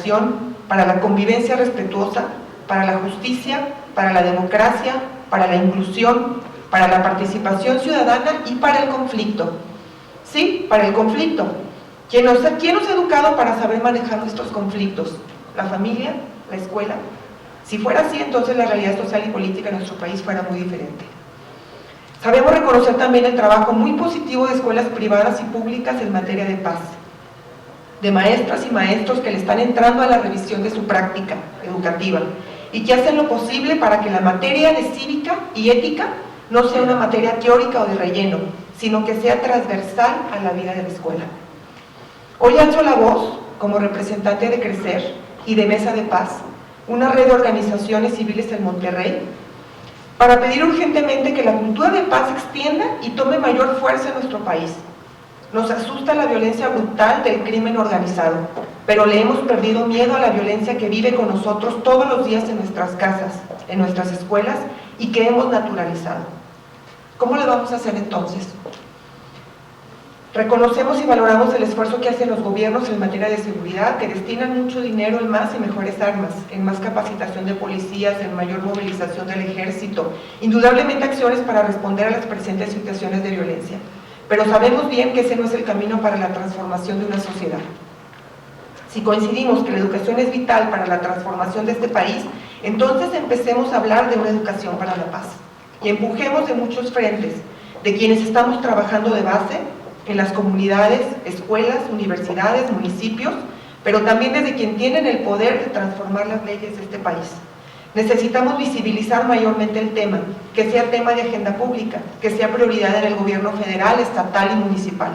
educación, para la convivencia respetuosa, para la justicia, para la democracia, para la inclusión, para la participación ciudadana y para el conflicto. Sí, para el conflicto. ¿Quién nos ha educado para saber manejar nuestros conflictos? ¿La familia? ¿La escuela? Si fuera así, entonces la realidad social y política de nuestro país fuera muy diferente. Sabemos reconocer también el trabajo muy positivo de escuelas privadas y públicas en materia de paz, de maestras y maestros que le están entrando a la revisión de su práctica educativa y que hacen lo posible para que la materia de cívica y ética no sea una materia teórica o de relleno, sino que sea transversal a la vida de la escuela. Hoy alzo la voz como representante de Crecer y de Mesa de Paz, una red de organizaciones civiles en Monterrey, para pedir urgentemente que la cultura de paz se extienda y tome mayor fuerza en nuestro país. Nos asusta la violencia brutal del crimen organizado, pero le hemos perdido miedo a la violencia que vive con nosotros todos los días en nuestras casas, en nuestras escuelas y que hemos naturalizado. ¿Cómo le vamos a hacer entonces? Reconocemos y valoramos el esfuerzo que hacen los gobiernos en materia de seguridad, que destinan mucho dinero en más y mejores armas, en más capacitación de policías, en mayor movilización del ejército, indudablemente acciones para responder a las presentes situaciones de violencia. Pero sabemos bien que ese no es el camino para la transformación de una sociedad. Si coincidimos que la educación es vital para la transformación de este país, entonces empecemos a hablar de una educación para la paz. Y empujemos de muchos frentes, de quienes estamos trabajando de base, en las comunidades, escuelas, universidades, municipios, pero también desde quien tienen el poder de transformar las leyes de este país. Necesitamos visibilizar mayormente el tema, que sea tema de agenda pública, que sea prioridad en el gobierno federal, estatal y municipal.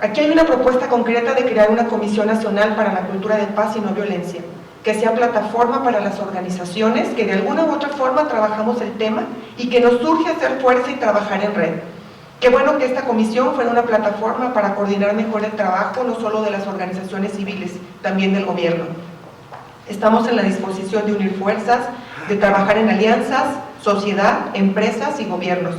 Aquí hay una propuesta concreta de crear una Comisión Nacional para la Cultura de Paz y No Violencia, que sea plataforma para las organizaciones que de alguna u otra forma trabajamos el tema y que nos surge hacer fuerza y trabajar en red. Qué bueno que esta comisión fuera una plataforma para coordinar mejor el trabajo, no solo de las organizaciones civiles, también del gobierno. Estamos en la disposición de unir fuerzas, de trabajar en alianzas, sociedad, empresas y gobiernos.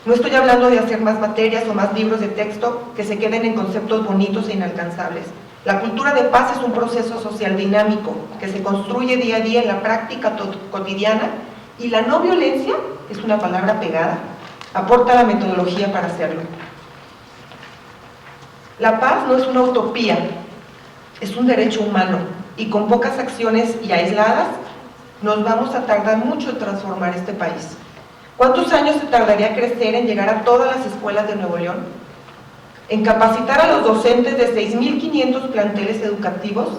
No estoy hablando de hacer más materias o más libros de texto que se queden en conceptos bonitos e inalcanzables. La cultura de paz es un proceso social dinámico que se construye día a día en la práctica cotidiana y la no violencia, es una palabra pegada, aporta la metodología para hacerlo. La paz no es una utopía, es un derecho humano y con pocas acciones y aisladas nos vamos a tardar mucho en transformar este país. ¿Cuántos años se tardaría Crecer en llegar a todas las escuelas de Nuevo León? ¿En capacitar a los docentes de 6.500 planteles educativos?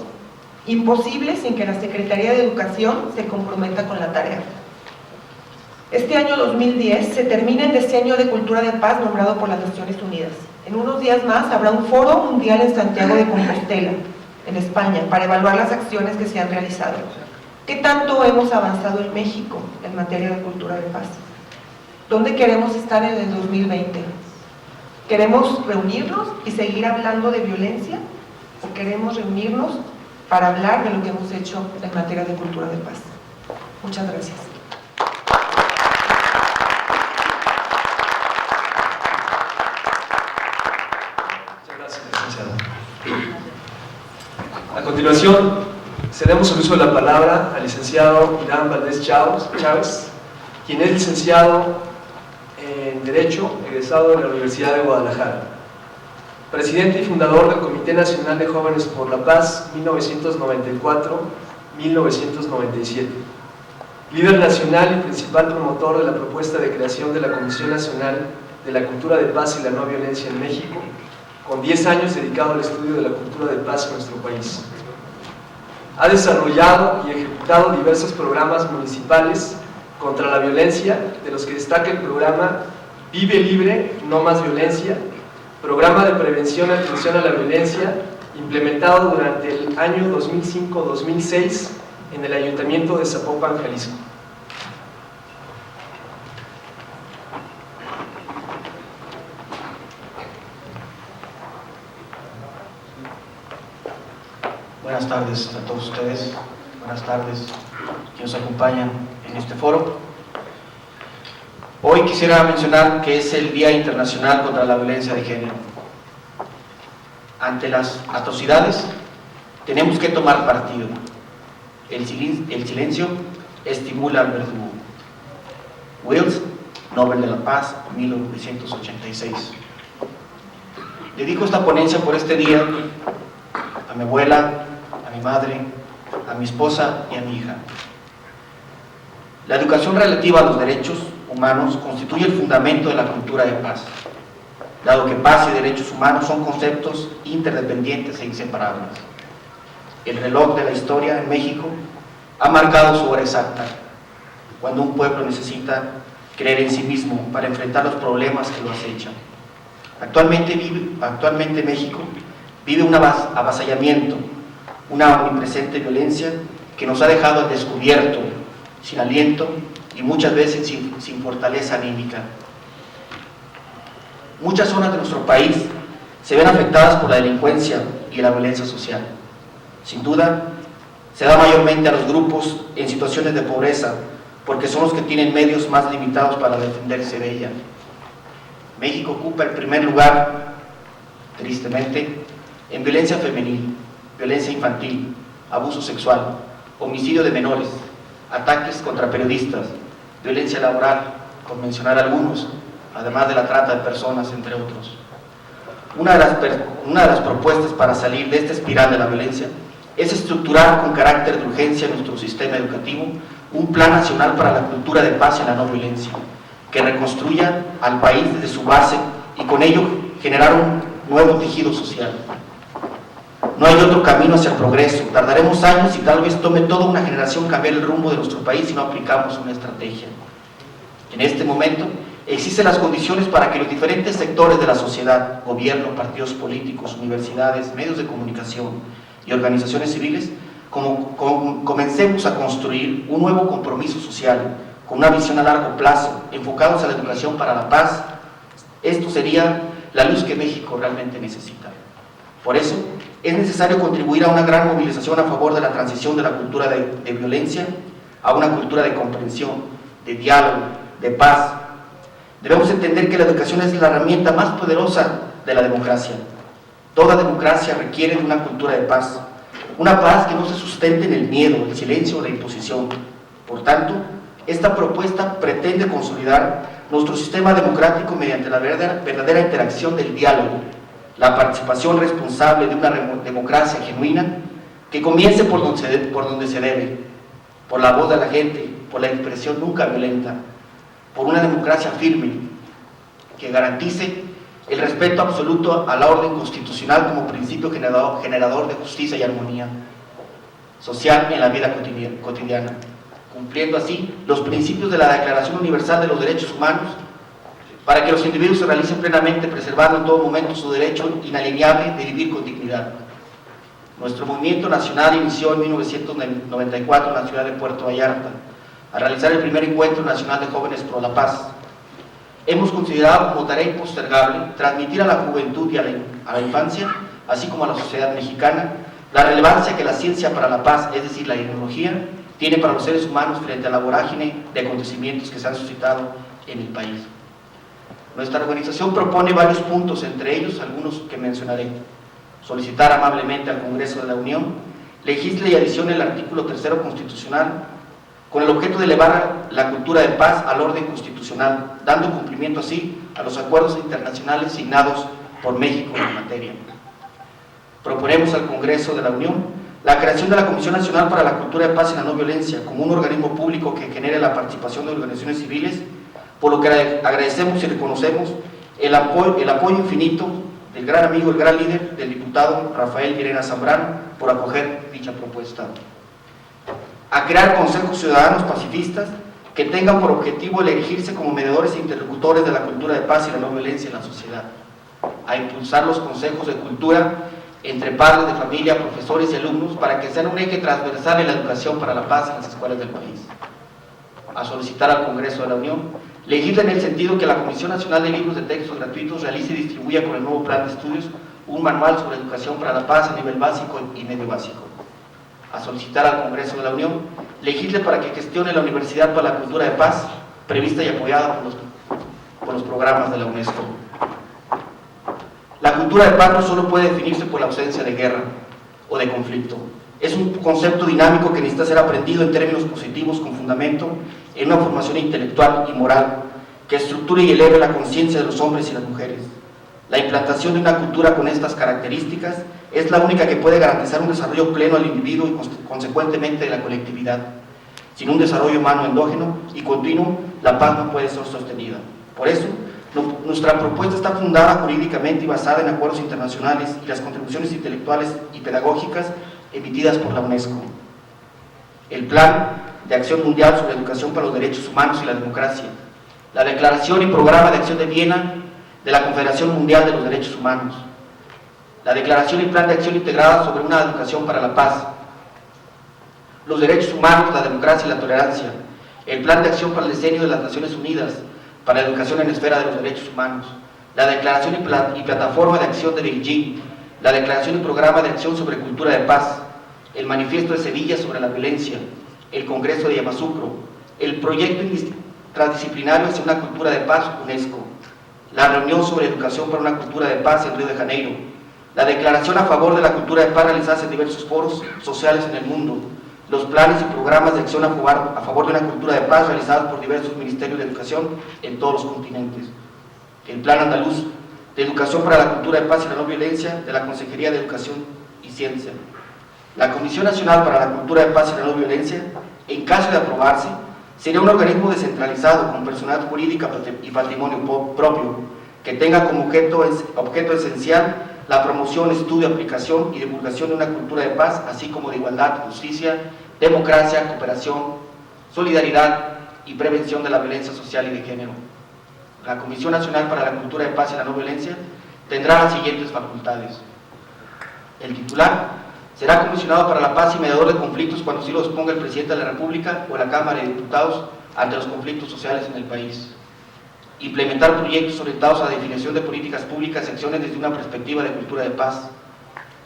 Imposible sin que la Secretaría de Educación se comprometa con la tarea. Este año 2010 se termina el Decenio de Cultura de Paz nombrado por las Naciones Unidas. En unos días más habrá un foro mundial en Santiago de Compostela, en España, para evaluar las acciones que se han realizado. ¿Qué tanto hemos avanzado en México en materia de cultura de paz? ¿Dónde queremos estar en el 2020? ¿Queremos reunirnos y seguir hablando de violencia? ¿O queremos reunirnos para hablar de lo que hemos hecho en materia de cultura de paz? Muchas gracias. A continuación, cedemos el uso de la palabra al licenciado Irán Valdés Chávez, quien es licenciado en Derecho, egresado de la Universidad de Guadalajara, presidente y fundador del Comité Nacional de Jóvenes por la Paz 1994-1997, líder nacional y principal promotor de la propuesta de creación de la Comisión Nacional de la Cultura de Paz y la No Violencia en México, con 10 años dedicado al estudio de la cultura de paz en nuestro país. Ha desarrollado y ejecutado diversos programas municipales contra la violencia, de los que destaca el programa Vive Libre, No Más Violencia, programa de prevención y atención a la violencia, implementado durante el año 2005-2006 en el Ayuntamiento de Zapopan, Jalisco. Buenas tardes a todos ustedes, buenas tardes a quienes nos acompañan en este foro. Hoy quisiera mencionar que es el Día Internacional contra la Violencia de Género. Ante las atrocidades tenemos que tomar partido. El silencio estimula al verdugo. Wills, Nobel de la Paz, 1986. Dedico esta ponencia por este día a mi abuela, a mi madre, a mi esposa y a mi hija. La educación relativa a los derechos humanos constituye el fundamento de la cultura de paz, dado que paz y derechos humanos son conceptos interdependientes e inseparables. El reloj de la historia en México ha marcado su hora exacta, cuando un pueblo necesita creer en sí mismo para enfrentar los problemas que lo acechan. Actualmente México vive un avasallamiento, una omnipresente violencia que nos ha dejado al descubierto, sin aliento y muchas veces sin fortaleza anímica. Muchas zonas de nuestro país se ven afectadas por la delincuencia y la violencia social. Sin duda, se da mayormente a los grupos en situaciones de pobreza, porque son los que tienen medios más limitados para defenderse de ella. México ocupa el primer lugar, tristemente, en violencia femenil, violencia infantil, abuso sexual, homicidio de menores, ataques contra periodistas, violencia laboral, por mencionar algunos, además de la trata de personas, entre otros. Una de las propuestas para salir de esta espiral de la violencia es estructurar con carácter de urgencia en nuestro sistema educativo un plan nacional para la cultura de paz y la no violencia, que reconstruya al país desde su base y con ello generar un nuevo tejido social. No hay otro camino hacia el progreso. Tardaremos años y tal vez tome toda una generación cambiar el rumbo de nuestro país si no aplicamos una estrategia. En este momento existen las condiciones para que los diferentes sectores de la sociedad, gobierno, partidos políticos, universidades, medios de comunicación y organizaciones civiles, comencemos a construir un nuevo compromiso social con una visión a largo plazo, enfocados a la educación para la paz. Esto sería la luz que México realmente necesita. Por eso, es necesario contribuir a una gran movilización a favor de la transición de la cultura de violencia a una cultura de comprensión, de diálogo, de paz. Debemos entender que la educación es la herramienta más poderosa de la democracia. Toda democracia requiere de una cultura de paz, una paz que no se sustente en el miedo, el silencio o la imposición. Por tanto, esta propuesta pretende consolidar nuestro sistema democrático mediante la verdadera interacción del diálogo, la participación responsable de una democracia genuina que comience por donde se debe, por la voz de la gente, por la expresión nunca violenta, por una democracia firme que garantice el respeto absoluto a la orden constitucional como principio generador de justicia y armonía social en la vida cotidiana, cumpliendo así los principios de la Declaración Universal de los Derechos Humanos, para que los individuos se realicen plenamente, preservando en todo momento su derecho inalienable de vivir con dignidad. Nuestro movimiento nacional inició en 1994 en la ciudad de Puerto Vallarta, a realizar el primer encuentro nacional de jóvenes pro la paz. Hemos considerado como tarea impostergable transmitir a la juventud y a la infancia, así como a la sociedad mexicana, la relevancia que la ciencia para la paz, es decir, la tecnología, tiene para los seres humanos frente a la vorágine de acontecimientos que se han suscitado en el país. Nuestra organización propone varios puntos, entre ellos algunos que mencionaré. Solicitar amablemente al Congreso de la Unión legisle y adicione el artículo 3º constitucional con el objeto de elevar la cultura de paz al orden constitucional, dando cumplimiento así a los acuerdos internacionales signados por México en la materia. Proponemos al Congreso de la Unión la creación de la Comisión Nacional para la Cultura de Paz y la No Violencia como un organismo público que genere la participación de organizaciones civiles, por lo que agradecemos y reconocemos el apoyo infinito del gran amigo, el gran líder, del diputado Rafael Llerena Zambrano, por acoger dicha propuesta. A crear consejos ciudadanos pacifistas que tengan por objetivo el erigirse como mediadores e interlocutores de la cultura de paz y la no violencia en la sociedad. A impulsar los consejos de cultura entre padres de familia, profesores y alumnos para que sean un eje transversal en la educación para la paz en las escuelas del país. A solicitar al Congreso de la Unión legisla en el sentido que la Comisión Nacional de Libros de Textos Gratuitos realice y distribuya con el nuevo plan de estudios un manual sobre educación para la paz a nivel básico y medio básico. A solicitar al Congreso de la Unión legisle para que gestione la Universidad para la Cultura de Paz, prevista y apoyada por los programas de la UNESCO. La cultura de paz no solo puede definirse por la ausencia de guerra, o de conflicto. Es un concepto dinámico que necesita ser aprendido en términos positivos con fundamento en una formación intelectual y moral que estructure y eleve la conciencia de los hombres y las mujeres. La implantación de una cultura con estas características es la única que puede garantizar un desarrollo pleno al individuo y consecuentemente de la colectividad. Sin un desarrollo humano endógeno y continuo, la paz no puede ser sostenida. Por eso, nuestra propuesta está fundada jurídicamente y basada en acuerdos internacionales y las contribuciones intelectuales y pedagógicas emitidas por la UNESCO. El Plan de Acción Mundial sobre Educación para los Derechos Humanos y la Democracia, la Declaración y Programa de Acción de Viena de la Confederación Mundial de los Derechos Humanos, la Declaración y Plan de Acción Integrada sobre una Educación para la Paz, los derechos humanos, la democracia y la tolerancia, el Plan de Acción para el Diseño de las Naciones Unidas para la Educación en la Esfera de los Derechos Humanos, la Declaración y Plataforma de Acción de Beijing, la Declaración y Programa de Acción sobre Cultura de Paz, el Manifiesto de Sevilla sobre la Violencia, el Congreso de Yamoussoukro, el Proyecto Transdisciplinario hacia una Cultura de Paz, UNESCO, la Reunión sobre Educación para una Cultura de Paz en Río de Janeiro, la Declaración a favor de la cultura de paz realizadas en diversos foros sociales en el mundo, los planes y programas de acción a favor de una cultura de paz realizados por diversos ministerios de educación en todos los continentes, el Plan Andaluz de Educación para la Cultura de Paz y la No Violencia de la Consejería de Educación y Ciencia, la Comisión Nacional para la Cultura de Paz y la No Violencia, en caso de aprobarse, sería un organismo descentralizado con personal jurídica y patrimonio propio, que tenga como objeto esencial la promoción, estudio, aplicación y divulgación de una cultura de paz, así como de igualdad, justicia, democracia, cooperación, solidaridad y prevención de la violencia social y de género. La Comisión Nacional para la Cultura de Paz y la No Violencia tendrá las siguientes facultades. El titular será comisionado para la paz y mediador de conflictos cuando así lo disponga el Presidente de la República o la Cámara de Diputados ante los conflictos sociales en el país. Implementar proyectos orientados a la definición de políticas públicas y acciones desde una perspectiva de cultura de paz.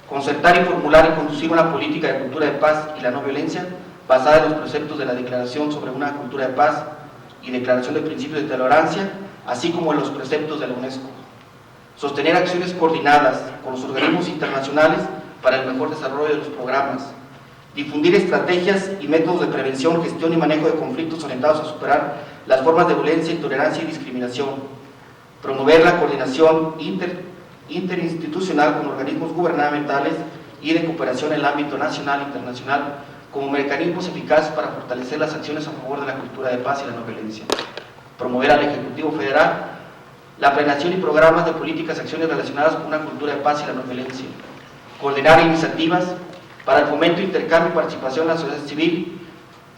Concertar y formular y conducir una política de cultura de paz y la no violencia basada en los preceptos de la Declaración sobre una cultura de paz y Declaración de Principios de Tolerancia, así como en los preceptos de la UNESCO. Sostener acciones coordinadas con los organismos internacionales para el mejor desarrollo de los programas. Difundir estrategias y métodos de prevención, gestión y manejo de conflictos orientados a superar las formas de violencia, intolerancia y discriminación. Promover la coordinación interinstitucional con organismos gubernamentales y de cooperación en el ámbito nacional e internacional como mecanismos eficaces para fortalecer las acciones a favor de la cultura de paz y la no violencia. Promover al Ejecutivo Federal la planeación y programas de políticas y acciones relacionadas con una cultura de paz y la no violencia. Coordinar iniciativas para el fomento, intercambio y participación de la sociedad civil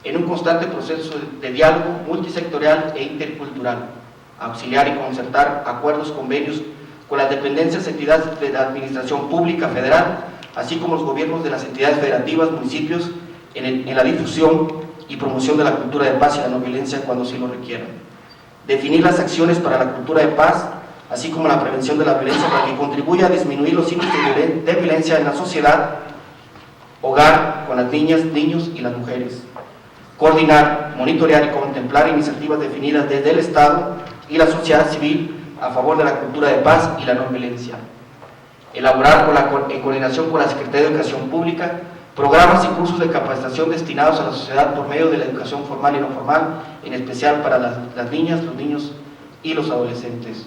en un constante proceso de diálogo multisectorial e intercultural. Auxiliar y concertar acuerdos, convenios con las dependencias, entidades de la administración pública federal, así como los gobiernos de las entidades federativas, municipios, en la difusión y promoción de la cultura de paz y la no violencia cuando sí lo requieran. Definir las acciones para la cultura de paz, así como la prevención de la violencia para que contribuya a disminuir los índices de violencia en la sociedad, hogar, con las niñas, niños y las mujeres. Coordinar, monitorear y contemplar iniciativas definidas desde el Estado y la sociedad civil a favor de la cultura de paz y la no violencia. Elaborar en coordinación con la Secretaría de Educación Pública programas y cursos de capacitación destinados a la sociedad por medio de la educación formal y no formal, en especial para las niñas, los niños y los adolescentes.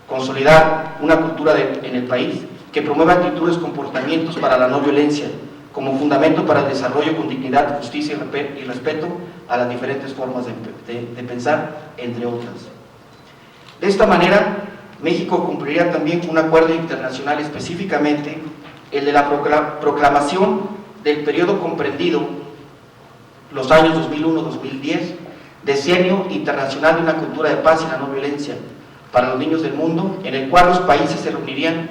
Consolidar una cultura en el país que promueva actitudes, comportamientos para la no violencia, como fundamento para el desarrollo con dignidad, justicia y respeto a las diferentes formas de pensar, entre otras. De esta manera, México cumpliría también un acuerdo internacional, específicamente el de la proclamación del periodo comprendido, los años 2001-2010, Decenio Internacional de una Cultura de Paz y la No Violencia para los Niños del Mundo, en el cual los países se reunirían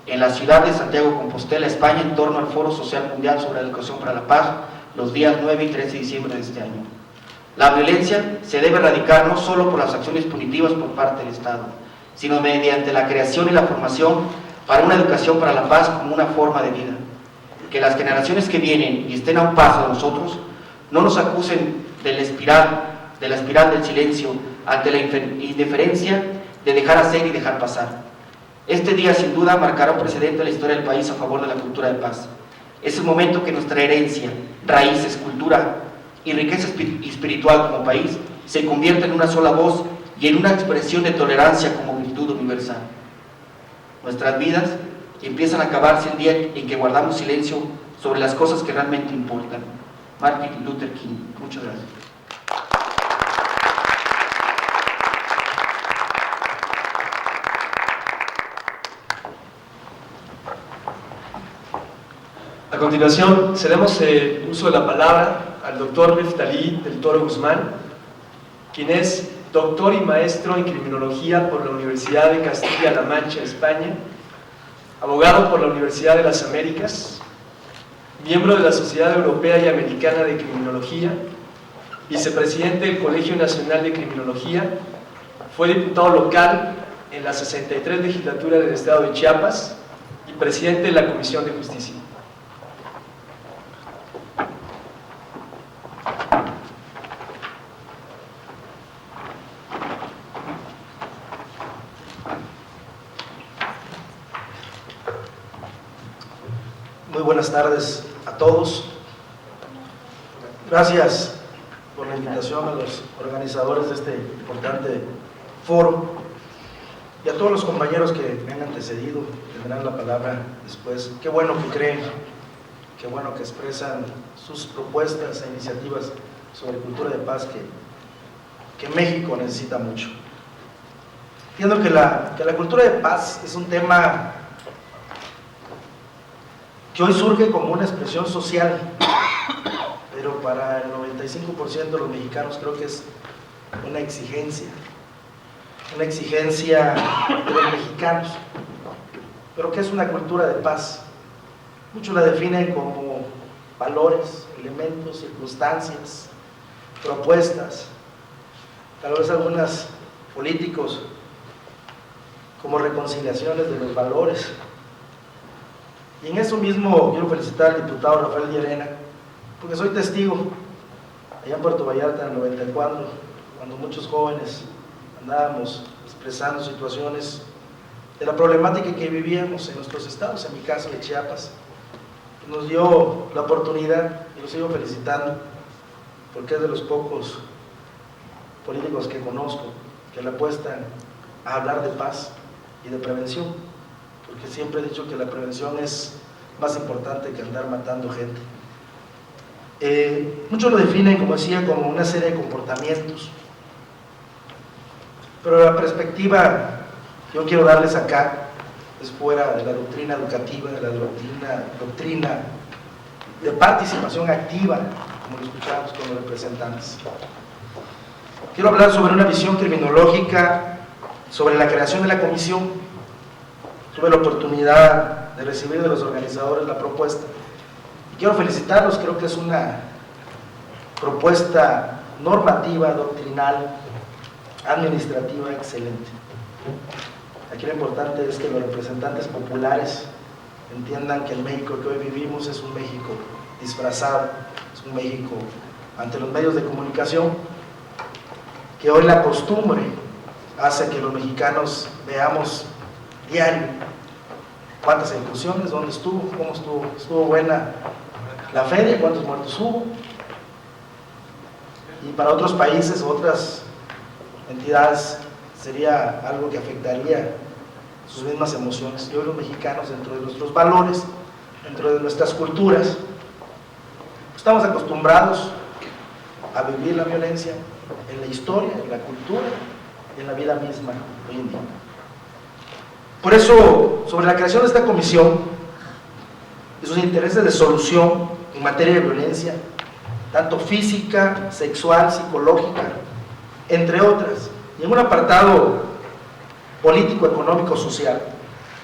en la ciudad de Santiago de Compostela, España, en torno al Foro Social Mundial sobre la Educación para la Paz, los días 9 y 13 de diciembre de este año. La violencia se debe erradicar no solo por las acciones punitivas por parte del Estado, sino mediante la creación y la formación para una educación para la paz como una forma de vida. Que las generaciones que vienen y estén a un paso de nosotros no nos acusen de la espiral del silencio ante la indiferencia de dejar hacer y dejar pasar. Este día sin duda marcará un precedente en la historia del país a favor de la cultura de paz. Es el momento que nuestra herencia, raíces, cultura y riqueza espiritual como país se convierta en una sola voz y en una expresión de tolerancia como virtud universal. Nuestras vidas empiezan a acabarse el día en que guardamos silencio sobre las cosas que realmente importan. Martin Luther King. Muchas gracias. A continuación, cedemos el uso de la palabra al doctor Neftalí del Toro Guzmán, quien es doctor y maestro en criminología por la Universidad de Castilla-La Mancha, España, abogado por la Universidad de las Américas, miembro de la Sociedad Europea y Americana de Criminología, vicepresidente del Colegio Nacional de Criminología, fue diputado local en la 63 legislatura del Estado de Chiapas y presidente de la Comisión de Justicia. Muy buenas tardes a todos. Gracias por la invitación a los organizadores de este importante foro y a todos los compañeros que me han antecedido, tendrán la palabra después. Qué bueno que creen, qué bueno que expresan sus propuestas e iniciativas sobre cultura de paz que México necesita mucho. Entiendo que la cultura de paz es un tema que hoy surge como una expresión social, pero para el 95% de los mexicanos creo que es una exigencia de los mexicanos. Pero ¿qué es una cultura de paz? Muchos la definen como valores, elementos, circunstancias, propuestas, tal vez algunos políticos como reconciliaciones de los valores. Y en eso mismo quiero felicitar al diputado Rafael Llerena, porque soy testigo, allá en Puerto Vallarta en el 94, cuando muchos jóvenes andábamos expresando situaciones de la problemática que vivíamos en nuestros estados, en mi caso de Chiapas, nos dio la oportunidad, y lo sigo felicitando, porque es de los pocos políticos que conozco que le apuestan a hablar de paz y de prevención, porque siempre he dicho que la prevención es más importante que andar matando gente. Muchos lo definen, como decía, como una serie de comportamientos, pero la perspectiva que yo quiero darles acá es fuera de la doctrina educativa, de la doctrina de participación activa, como lo escuchábamos con los representantes. Quiero hablar sobre una visión criminológica, sobre la creación de la comisión. Tuve la oportunidad de recibir de los organizadores la propuesta. Quiero felicitarlos, creo que es una propuesta normativa, doctrinal, administrativa excelente. Aquí lo importante es que los representantes populares entiendan que el México que hoy vivimos es un México disfrazado, es un México ante los medios de comunicación, que hoy la costumbre hace que los mexicanos veamos diario cuántas ejecuciones, dónde estuvo, cómo estuvo buena la feria, cuántos muertos hubo. Y para otros países, otras entidades, sería algo que afectaría sus mismas emociones. Y hoy los mexicanos, dentro de nuestros valores, dentro de nuestras culturas, estamos acostumbrados a vivir la violencia en la historia, en la cultura y en la vida misma hoy en día. Por eso, sobre la creación de esta comisión y sus intereses de solución en materia de violencia, tanto física, sexual, psicológica, entre otras, y en un apartado político, económico, social,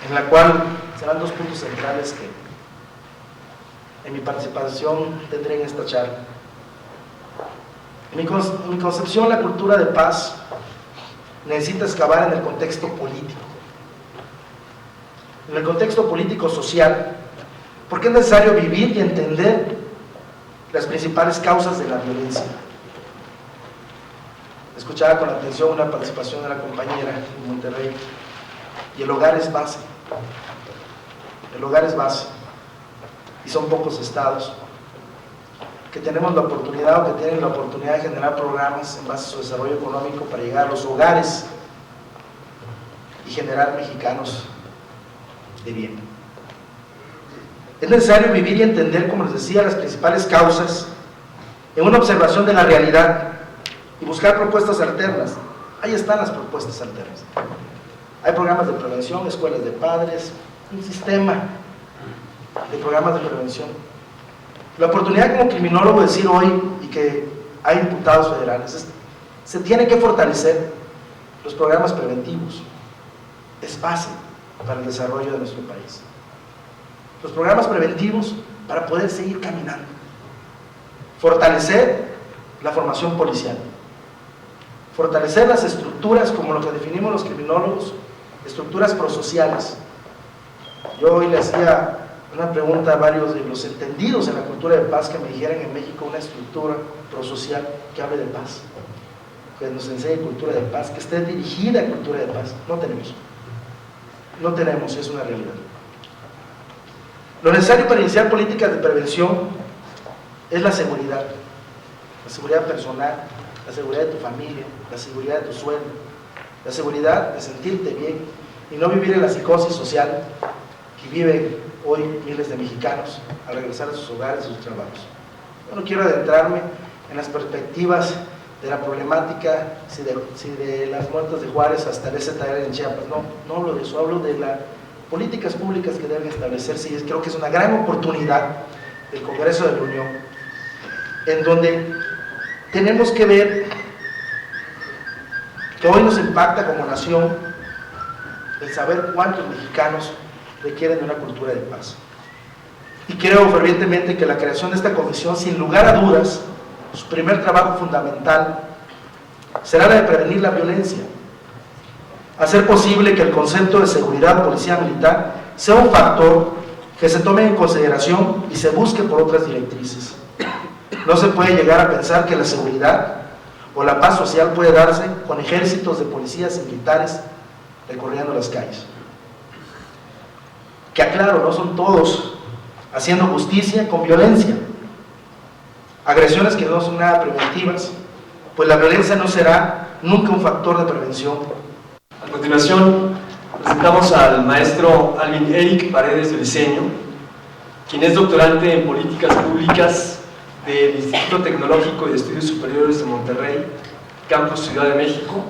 en la cual serán dos puntos centrales que en mi participación tendré en esta charla. En mi concepción, la cultura de paz necesita excavar en el contexto político. En el contexto político-social, porque es necesario vivir y entender las principales causas de la violencia. Escuchaba con atención una participación de la compañera en Monterrey, y el hogar es base. El hogar es base. y son pocos estados que tenemos la oportunidad o que tienen la oportunidad de generar programas en base a su desarrollo económico para llegar a los hogares y generar mexicanos de bien. Es necesario vivir y entender, como les decía, las principales causas en una observación de la realidad y buscar propuestas alternas. Ahí están las propuestas alternas. Hay programas de prevención, escuelas de padres, un sistema de programas de prevención. La oportunidad como criminólogo de decir hoy, y que hay diputados federales, se tiene que fortalecer los programas preventivos. Es base para el desarrollo de nuestro país. Los programas preventivos para poder seguir caminando. Fortalecer la formación policial. Fortalecer las estructuras, como lo que definimos los criminólogos, estructuras prosociales. Yo hoy le hacía una pregunta a varios de los entendidos en la cultura de paz que me dijeran en México una estructura prosocial que hable de paz, que nos enseñe cultura de paz, que esté dirigida a cultura de paz. No tenemos. No tenemos, es una realidad. Lo necesario para iniciar políticas de prevención es la seguridad personal, la seguridad de tu familia, la seguridad de tu sueldo, la seguridad de sentirte bien y no vivir en la psicosis social que viven hoy miles de mexicanos al regresar a sus hogares, a sus trabajos. Yo no quiero adentrarme en las perspectivas de la problemática, si de las muertes de Juárez hasta el ZL en Chiapas, no hablo de eso, hablo de las políticas públicas que deben establecerse, y creo que es una gran oportunidad del Congreso de la Unión, en donde tenemos que ver que hoy nos impacta como nación el saber cuántos mexicanos requieren de una cultura de paz. Y creo fervientemente que la creación de esta comisión, sin lugar a dudas, su primer trabajo fundamental será la de prevenir la violencia, hacer posible que el concepto de seguridad policía militar sea un factor que se tome en consideración y se busque por otras directrices. No se puede llegar a pensar que la seguridad o la paz social puede darse con ejércitos de policías y militares recorriendo las calles. Que aclaro, no son todos haciendo justicia con violencia. Agresiones que no son nada preventivas, pues la violencia no será nunca un factor de prevención. A continuación, presentamos al maestro Alvin Eric Paredes de Diseño, quien es doctorante en Políticas Públicas del Instituto Tecnológico y de Estudios Superiores de Monterrey, Campus Ciudad de México,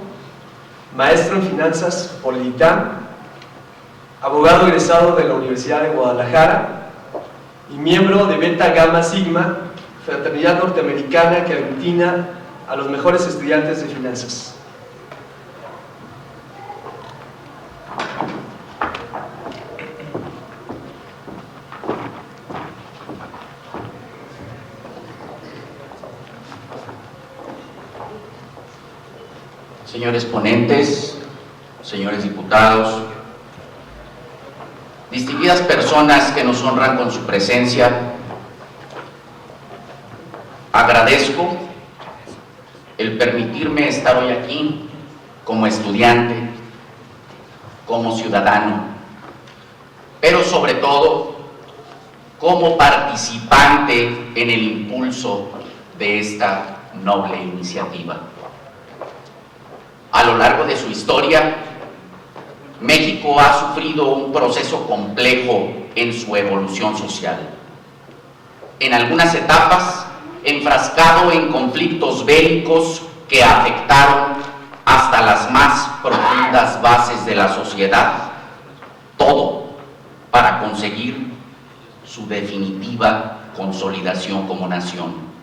maestro en Finanzas por el ITAM, abogado egresado de la Universidad de Guadalajara y miembro de Beta Gamma Sigma, fraternidad norteamericana que aglutina a los mejores estudiantes de finanzas. Señores ponentes, señores diputados, distinguidas personas que nos honran con su presencia, agradezco el permitirme estar hoy aquí como estudiante, como ciudadano, pero sobre todo como participante en el impulso de esta noble iniciativa. A lo largo de su historia, México ha sufrido un proceso complejo en su evolución social. En algunas etapas, enfrascado en conflictos bélicos que afectaron hasta las más profundas bases de la sociedad, todo para conseguir su definitiva consolidación como nación.